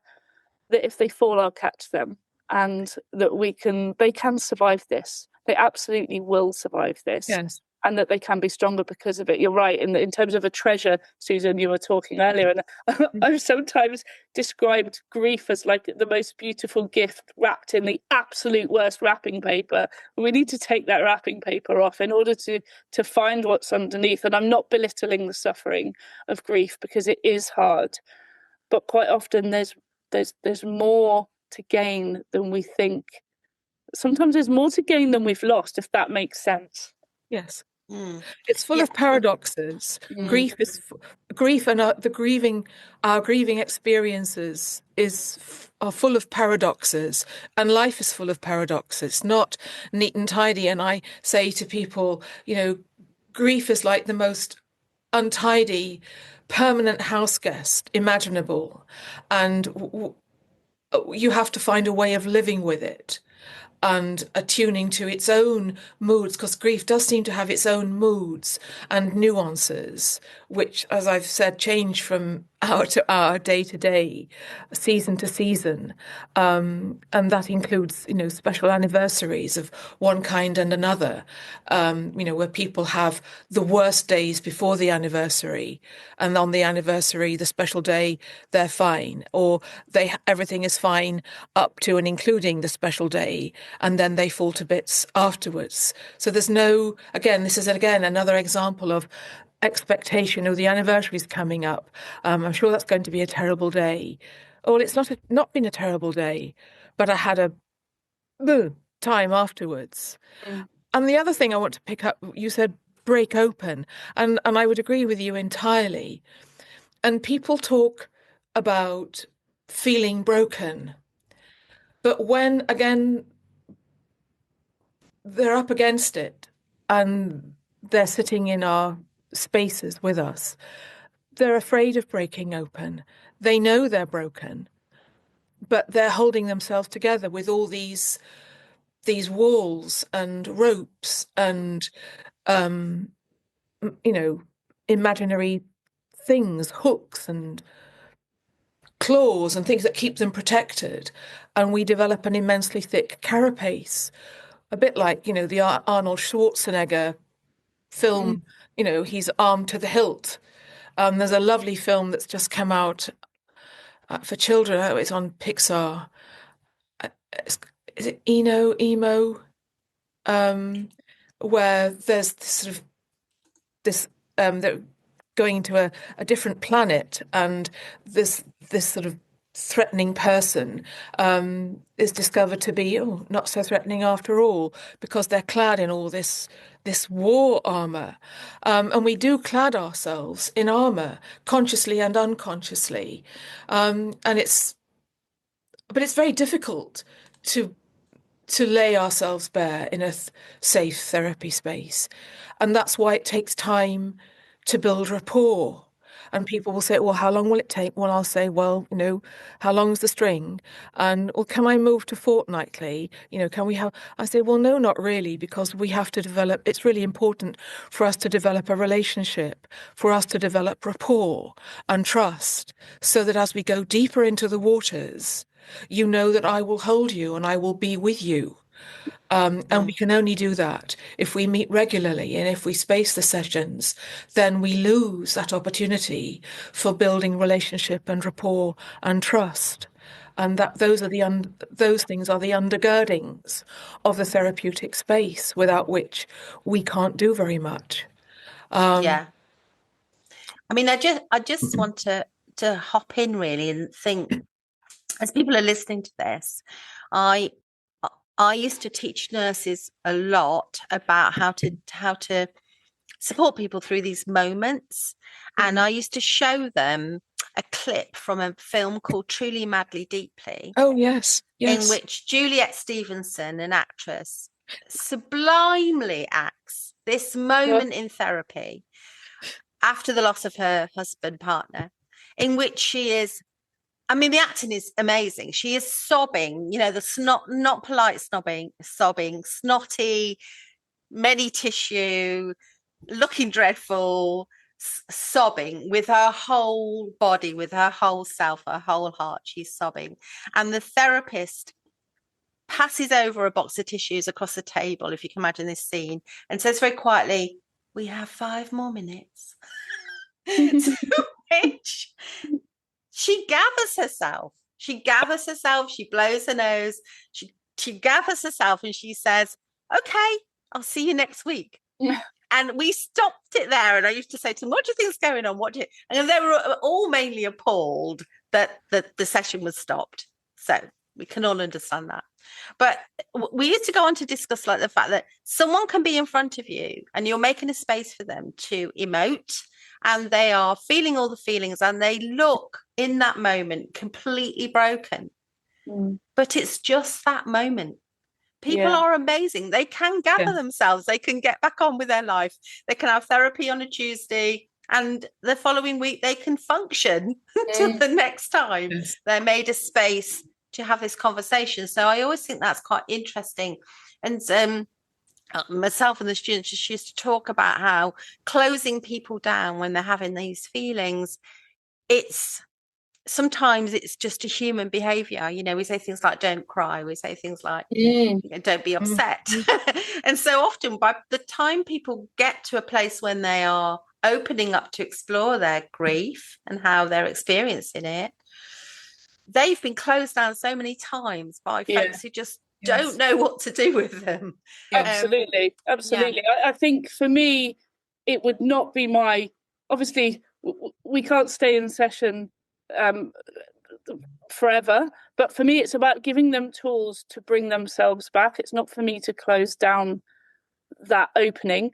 that if they fall, I'll catch them, and that they can survive this. They absolutely will survive this. Yes. And that they can be stronger because of it. You're right. In terms of a treasure, Susan, you were talking earlier, and I've sometimes described grief as like the most beautiful gift wrapped in the absolute worst wrapping paper. We need to take that wrapping paper off in order to find what's underneath. And I'm not belittling the suffering of grief, because it is hard. But quite often there's more to gain than we think. Sometimes there's more to gain than we've lost, if that makes sense. Yes. It's full of paradoxes. Grief and our grieving experiences are full of paradoxes, and life is full of paradoxes, not neat and tidy. And I say to people, you know, grief is like the most untidy, permanent house guest imaginable, and you have to find a way of living with it and attuning to its own moods, because grief does seem to have its own moods and nuances, which, as I've said, change from hour to hour, day to day, season to season. And that includes, you know, special anniversaries of one kind and another, you know, where people have the worst days before the anniversary, and on the anniversary, the special day, they're fine, or everything is fine up to and including the special day, and then they fall to bits afterwards. So there's this is another example of expectation, the anniversary is coming up. I'm sure that's going to be a terrible day. Oh, well, it's not been a terrible day, but I had a time afterwards. And the other thing I want to pick up, you said break open, and I would agree with you entirely. And people talk about feeling broken, but when, again, they're up against it and they're sitting in our spaces with us, they're afraid of breaking open. They know they're broken, but they're holding themselves together with all these walls and ropes and imaginary things, hooks and claws and things that keep them protected. And we develop an immensely thick carapace, a bit like, the Arnold Schwarzenegger film, he's armed to the hilt. There's a lovely film that's just come out for children. Oh, it's on Pixar. Is it Emo? Where there's they're going into a different planet, and this sort of threatening person is discovered to be not so threatening after all, because they're clad in all this war armor, and we do clad ourselves in armor consciously and unconsciously, but it's very difficult to lay ourselves bare in a safe therapy space, and that's why it takes time to build rapport. And people will say, well, how long will it take? Well, I'll say, well, how long's the string? And, well, can I move to fortnightly? Can we have... I say, well, no, not really, because we have to develop... It's really important for us to develop a relationship, for us to develop rapport and trust, so that as we go deeper into the waters, you know that I will hold you and I will be with you. And we can only do that if we meet regularly, and if we space the sessions, then we lose that opportunity for building relationship and rapport and trust. And those things are the undergirdings of the therapeutic space, without which we can't do very much. I mean, I just want to hop in really and think, as people are listening to this, I used to teach nurses a lot about how to support people through these moments. And I used to show them a clip from a film called Truly, Madly, Deeply. Oh, yes. In which Juliet Stevenson, an actress, sublimely acts this moment in therapy after the loss of her partner, in which she is... I mean, the acting is amazing. She is sobbing, the not polite sobbing, snotty, many tissue, looking dreadful, sobbing with her whole body, with her whole self, her whole heart. She's sobbing. And the therapist passes over a box of tissues across the table, if you can imagine this scene, and says very quietly, "We have 5 more minutes." To which... she gathers herself. She blows her nose. She gathers herself and she says, "Okay, I'll see you next week." And we stopped it there. And I used to say to them, "What do you think is going on? And they were all mainly appalled that the session was stopped. So we can all understand that. But we used to go on to discuss like the fact that someone can be in front of you and you're making a space for them to emote, and they are feeling all the feelings, and they look in that moment completely broken. But it's just that moment. People are amazing. They can gather themselves. They can get back on with their life. They can have therapy on a Tuesday, and the following week they can function till the next time they're made a space to have this conversation. So I always think that's quite interesting. And myself and the students just used to talk about how closing people down when they're having these feelings, sometimes it's just a human behavior. We say things like "don't cry," we say things like "don't be upset." And so often by the time people get to a place when they are opening up to explore their grief and how they're experiencing it, they've been closed down so many times by folks who just don't know what to do with them. Absolutely. I think for me, it would not be obviously we can't stay in session forever, but for me it's about giving them tools to bring themselves back. It's not for me to close down that opening.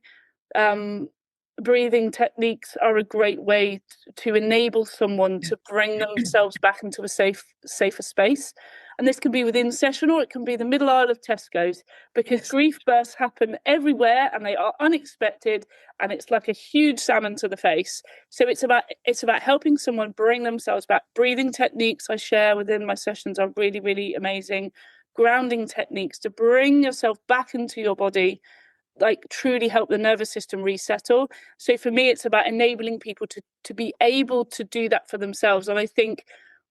Breathing techniques are a great way to enable someone to bring themselves back into a safer space. And this can be within session, or it can be the middle aisle of Tesco's, because grief bursts happen everywhere and they are unexpected, and it's like a huge salmon to the face. So it's about helping someone bring themselves back. Breathing techniques I share within my sessions are really, really amazing. Grounding techniques to bring yourself back into your body, like truly help the nervous system resettle. So for me, it's about enabling people to be able to do that for themselves. And I think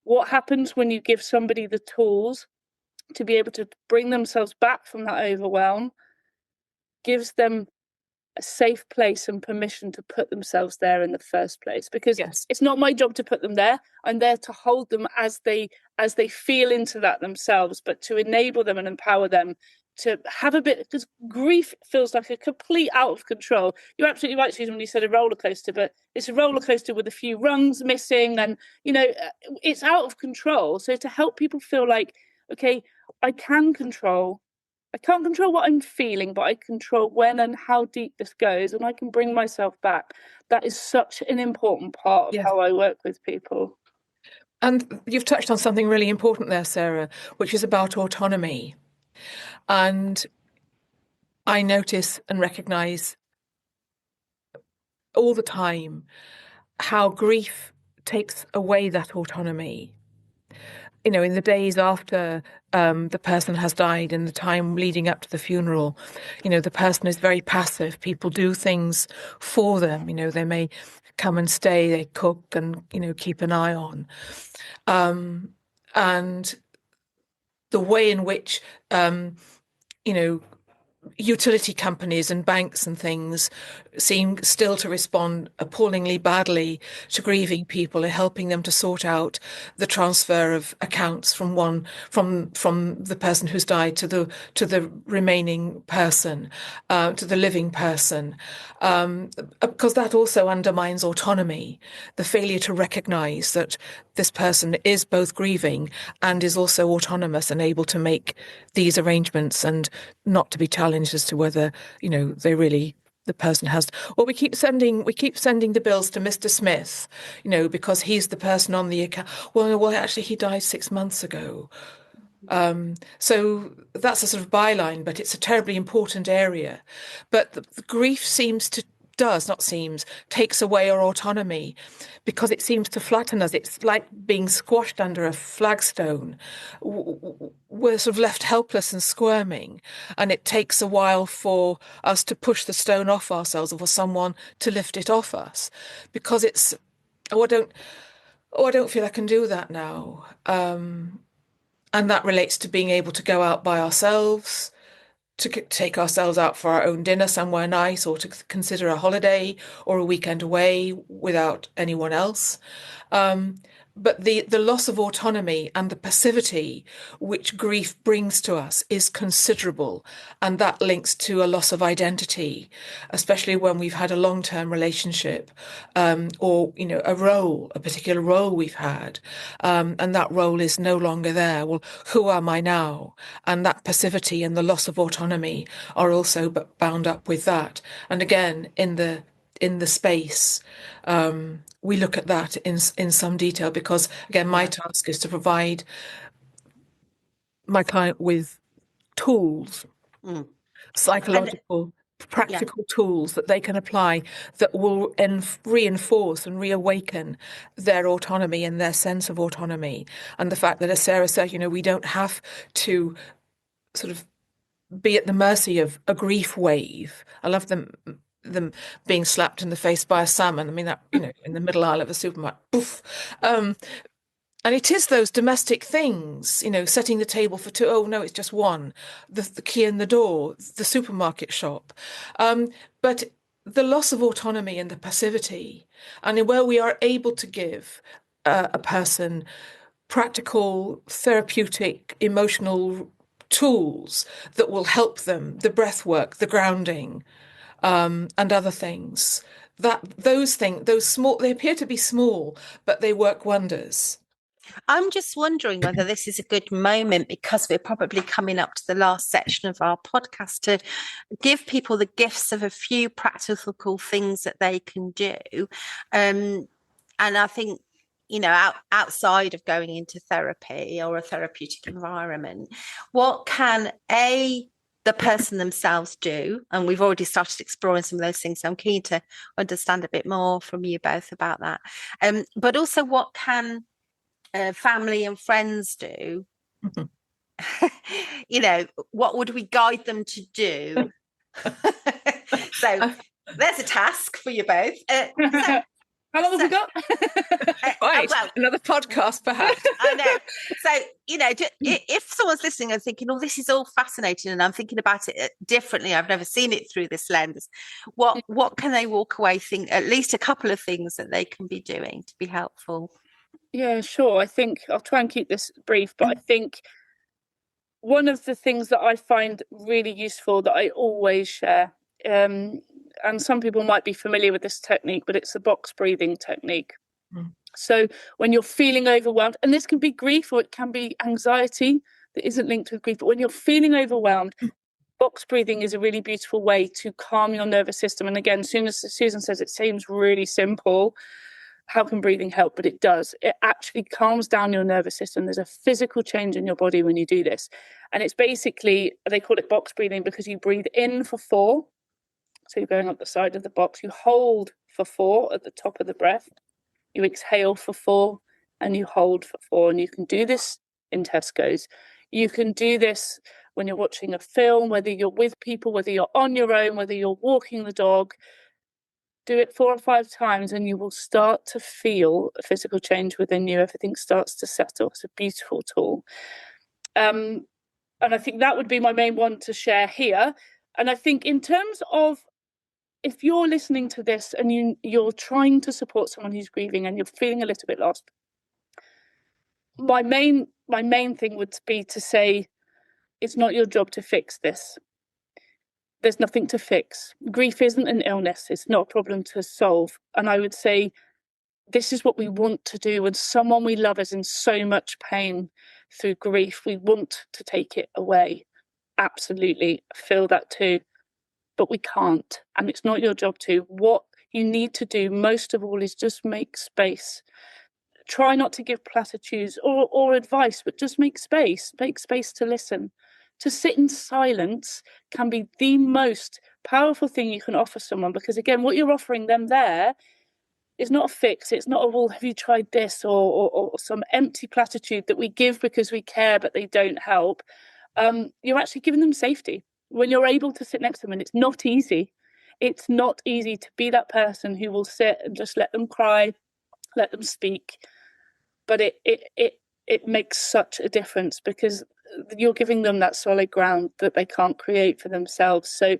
what happens when you give somebody the tools to be able to bring themselves back from that overwhelm gives them a safe place and permission to put themselves there in the first place, because it's not my job to put them there. I'm there to hold them as they feel into that themselves, but to enable them and empower them to have a bit, because grief feels like a complete out of control. You're absolutely right, Susan, when you said a roller coaster, but it's a roller coaster with a few rungs missing, and it's out of control. So to help people feel like, okay, I can't control what I'm feeling, but I control when and how deep this goes, and I can bring myself back. That is such an important part of how I work with people. And you've touched on something really important there, Sarah, which is about autonomy. And I notice and recognise all the time how grief takes away that autonomy. In the days after the person has died and the time leading up to the funeral, the person is very passive. People do things for them. They may come and stay, they cook and, keep an eye on. And the way in which, utility companies and banks and things seem still to respond appallingly badly to grieving people and helping them to sort out the transfer of accounts from the person who's died to the remaining person, to the living person, because that also undermines autonomy. The failure to recognise that this person is both grieving and is also autonomous and able to make these arrangements and not to be challenged as to whether the person has. Or we keep sending the bills to Mr. Smith, because he's the person on the account. Well, actually, he died 6 months ago. So that's a sort of byline, but it's a terribly important area. But the grief takes away our autonomy, because it seems to flatten us. It's like being squashed under a flagstone. We're sort of left helpless and squirming, and it takes a while for us to push the stone off ourselves, or for someone to lift it off us, because it's, I don't feel I can do that now. And that relates to being able to go out by ourselves, to take ourselves out for our own dinner somewhere nice, or to consider a holiday or a weekend away without anyone else. But the loss of autonomy and the passivity which grief brings to us is considerable, and that links to a loss of identity, especially when we've had a long-term relationship, or a particular role we've had, and that role is no longer there. Well, who am I now? And that passivity and the loss of autonomy are also bound up with that. And again, in the space, we look at that in some detail, because again, my task is to provide my client with tools, psychological, practical tools that they can apply that will reinforce and reawaken their autonomy and their sense of autonomy. And the fact that, as Sarah said, we don't have to sort of be at the mercy of a grief wave. I love them being slapped in the face by a salmon. I mean, that, in the middle aisle of a supermarket, poof. And it is those domestic things, setting the table for two. Oh, no, it's just one. The key in the door, the supermarket shop. But the loss of autonomy and the passivity, and where we are able to give a person practical, therapeutic, emotional tools that will help them, the breath work, the grounding, and other things. Those small, they appear to be small, but they work wonders. I'm just wondering whether this is a good moment, because we're probably coming up to the last section of our podcast, to give people the gifts of a few practical things that they can do. And I think, outside of going into therapy or a therapeutic environment, what can the person themselves do? And we've already started exploring some of those things, so I'm keen to understand a bit more from you both about that. But also, what can family and friends do? What would we guide them to do? So there's a task for you both. How long have we got? Right, another podcast perhaps. I know. So, if someone's listening and thinking, oh, this is all fascinating, and I'm thinking about it differently, I've never seen it through this lens, what can they walk away think, at least a couple of things that they can be doing to be helpful? Yeah, sure. I think I'll try and keep this brief, but I think one of the things that I find really useful that I always share, and some people might be familiar with this technique, but it's the box breathing technique. So when you're feeling overwhelmed, and this can be grief or it can be anxiety that isn't linked with grief, but when you're feeling overwhelmed, box breathing is a really beautiful way to calm your nervous system. And again, as soon as Susan says it seems really simple, how can breathing help? But it does. It actually calms down your nervous system. There's a physical change in your body when you do this. And it's basically, they call it box breathing because you breathe in for 4. So you're going up the side of the box. You hold for 4 at the top of the breath. You exhale for 4 and you hold for 4. And you can do this in Tesco's. You can do this when you're watching a film, whether you're with people, whether you're on your own, whether you're walking the dog. Do it 4 or 5 times and you will start to feel a physical change within you. Everything starts to settle. It's a beautiful tool. And I think that would be my main one to share here. And I think in terms of, if you're listening to this and you're trying to support someone who's grieving and you're feeling a little bit lost, my main thing would be to say, it's not your job to fix this. There's nothing to fix. Grief isn't an illness. It's not a problem to solve. And I would say this is what we want to do when someone we love is in so much pain through grief. We want to take it away. Absolutely. I feel that too. But we can't. And it's not your job to. What you need to do most of all is just make space. Try not to give platitudes or advice, but just make space. Make space to listen. To sit in silence can be the most powerful thing you can offer someone, because again, what you're offering them there is not a fix. It's not a, well, have you tried this, or some empty platitude that we give because we care but they don't help. You're actually giving them safety when you're able to sit next to them. And it's not easy. It's not easy to be that person who will sit and just let them cry, let them speak. But it makes such a difference, because you're giving them that solid ground that they can't create for themselves. So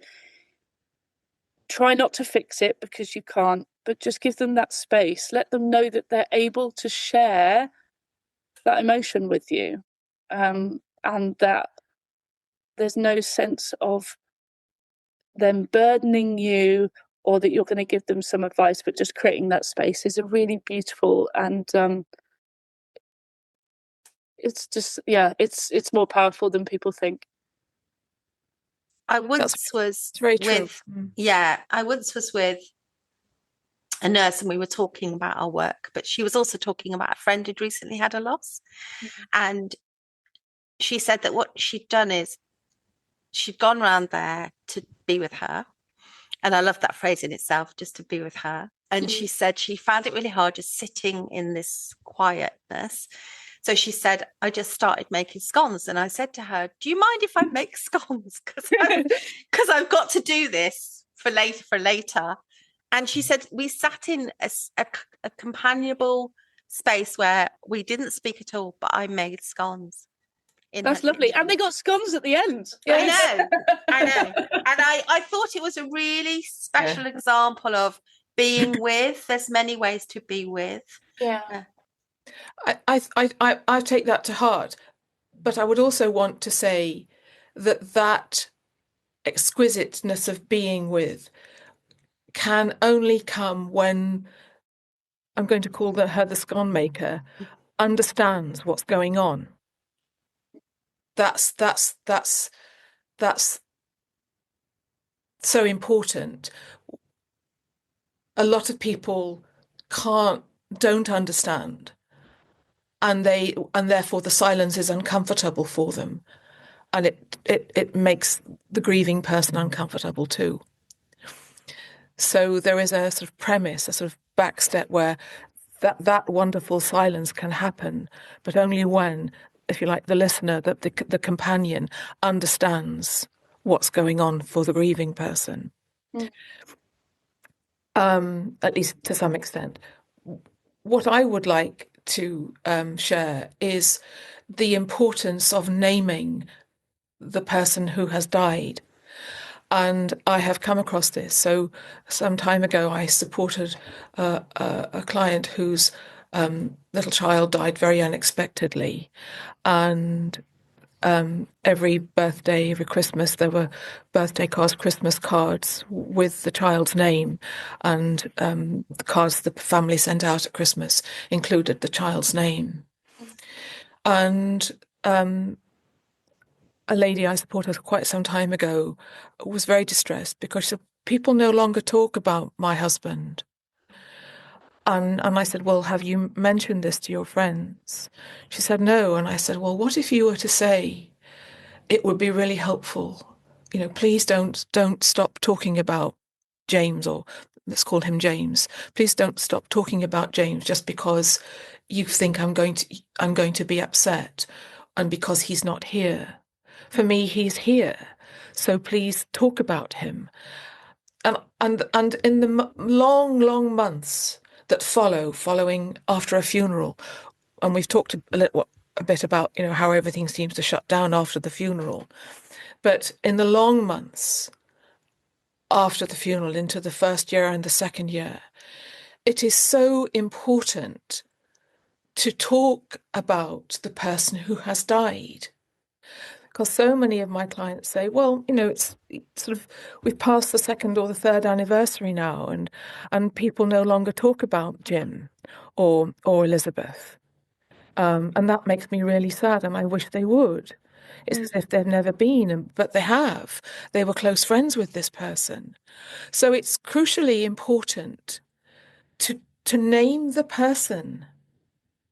try not to fix it because you can't, but just give them that space. Let them know that they're able to share that emotion with you, and that there's no sense of them burdening you or that you're going to give them some advice, but just creating that space is a really beautiful, and it's just, it's more powerful than people think. I once was with a nurse and we were talking about our work, but she was also talking about a friend who'd recently had a loss. Mm-hmm. And she said that what she'd done is she'd gone around there to be with her. And I love that phrase in itself, just to be with her. And she said she found it really hard just sitting in this quietness. So she said, I just started making scones. And I said to her, do you mind if I make scones? Because I've got to do this for later. And she said, we sat in a companionable space where we didn't speak at all, but I made scones. That's lovely. And they got scones at the end. Yes. I know. And I thought it was a really special example of being with. There's many ways to be with. Yeah. I take that to heart, but I would also want to say that exquisiteness of being with can only come when, I'm going to call her the scone maker, understands what's going on. That's so important. A lot of people don't understand, and therefore the silence is uncomfortable for them, and it makes the grieving person uncomfortable too. So there is a sort of premise, a sort of back step where that wonderful silence can happen, but only when, if you like, the listener, the companion understands what's going on for the grieving person. At least to some extent. What I would like to share is the importance of naming the person who has died. And I have come across this. So some time ago, I supported a client whose little child died very unexpectedly. And every birthday, every Christmas, there were birthday cards, Christmas cards with the child's name. And the cards the family sent out at Christmas included the child's name. And a lady I supported quite some time ago was very distressed because she said, people no longer talk about my husband. And I said, well, have you mentioned this to your friends? She said, no. And I said, well, what if you were to say, it would be really helpful, please don't stop talking about James, or let's call him James. Please don't stop talking about James just because you think I'm going to be upset and because he's not here. For me, he's here. So please talk about him. And in the long months that following after a funeral, and we've talked a bit about, how everything seems to shut down after the funeral. But in the long months after the funeral, into the first year and the second year, it is so important to talk about the person who has died. Because so many of my clients say, well, it's sort of, we've passed the second or the third anniversary now, and people no longer talk about Jim or Elizabeth. And that makes me really sad, and I wish they would. It's as if they've never been, but they have. They were close friends with this person. So it's crucially important to name the person.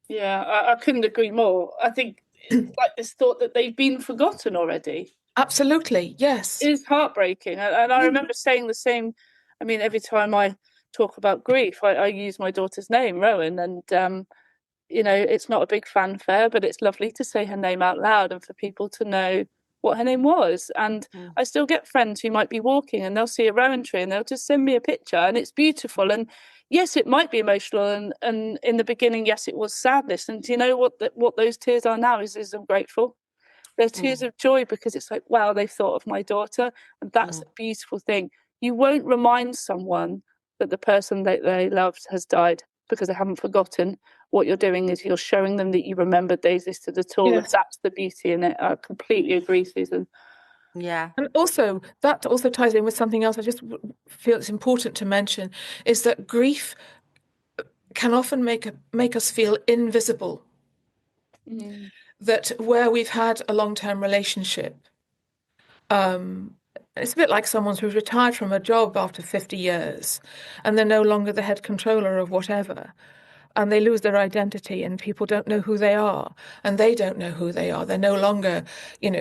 Yeah, I couldn't agree more. I think it's like this thought that they've been forgotten already. Absolutely, yes. It is heartbreaking. And I remember saying the same. I mean, every time I talk about grief, I use my daughter's name, Rowan, and it's not a big fanfare, but it's lovely to say her name out loud and for people to know what her name was. And I still get friends who might be walking and they'll see a Rowan tree and they'll just send me a picture, and it's beautiful. And yes, it might be emotional, and in the beginning, yes, it was sadness. And do you know what those tears are now is I'm grateful. They're tears of joy, because it's like, wow, they've thought of my daughter, and that's a beautiful thing. You won't remind someone that the person that they loved has died because they haven't forgotten. What you're doing is you're showing them that you remembered they existed at all. Yes. That's the beauty in it. I completely agree, Susan. Yeah. And also, that also ties in with something else I just feel it's important to mention, is that grief can often make us feel invisible. That where we've had a long-term relationship, it's a bit like someone who's retired from a job after 50 years and they're no longer the head controller of whatever. And they lose their identity, and people don't know who they are, and they don't know who they are. They're no longer, Ms.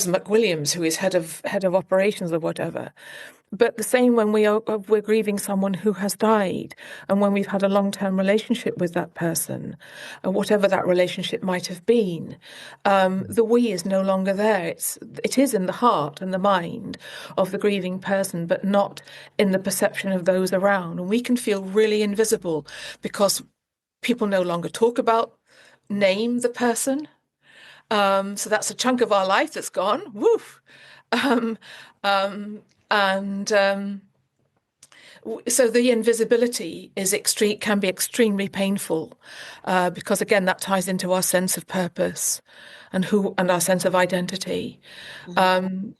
McWilliams, who is head of operations or whatever. But the same when we're grieving someone who has died, and when we've had a long-term relationship with that person, whatever that relationship might have been, the we is no longer there. It is in the heart and the mind of the grieving person, but not in the perception of those around. And we can feel really invisible because people no longer name the person. So that's a chunk of our life that's gone. Woof. So the invisibility can be extremely painful, because again that ties into our sense of purpose and our sense of identity, and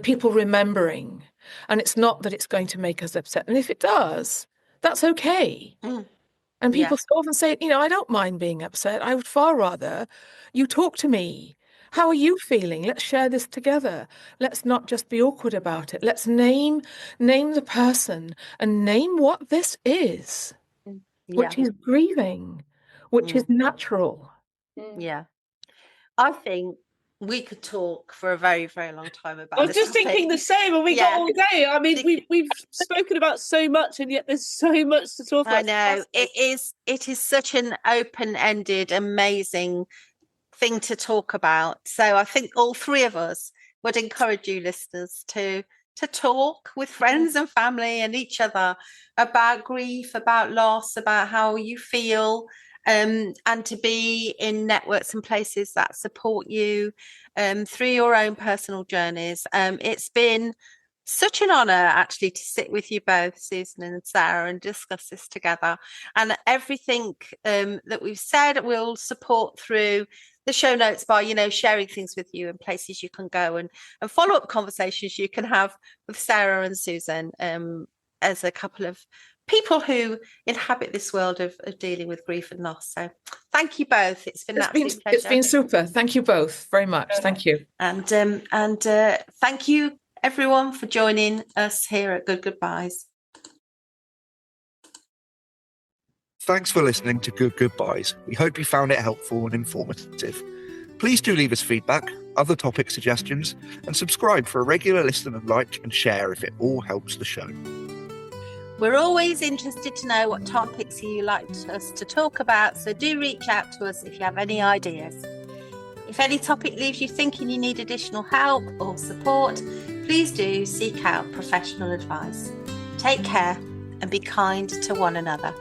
people remembering. And it's not that it's going to make us upset. And if it does, that's okay. And people often say, I don't mind being upset. I would far rather you talk to me. How are you feeling? Let's share this together. Let's not just be awkward about it. Let's name the person and name what this is, which is grieving, which is natural. Yeah. I think we could talk for a very, very long time about I was this just thinking the same, and we got all day. I mean, we've spoken about so much, and yet there's so much to talk about. I know. It is such an open-ended, amazing thing to talk about. So I think all three of us would encourage you listeners to talk with friends and family and each other about grief, about loss, about how you feel, and to be in networks and places that support you through your own personal journeys. It's been such an honour actually to sit with you both, Susan and Sarah, and discuss this together. And everything that we've said we'll support through the show notes by, sharing things with you and places you can go and follow-up conversations you can have with Sarah and Susan as a couple of people who inhabit this world of dealing with grief and loss. So thank you both. It's been an absolute pleasure. It's been super. Thank you both very much. Thank you. And thank you everyone for joining us here at Good Goodbyes. Thanks for listening to Good Goodbyes. We hope you found it helpful and informative. Please do leave us feedback, other topic suggestions, and subscribe for a regular listen and like and share if it all helps the show. We're always interested to know what topics you like us to talk about, so do reach out to us if you have any ideas. If any topic leaves you thinking you need additional help or support, please do seek out professional advice. Take care and be kind to one another.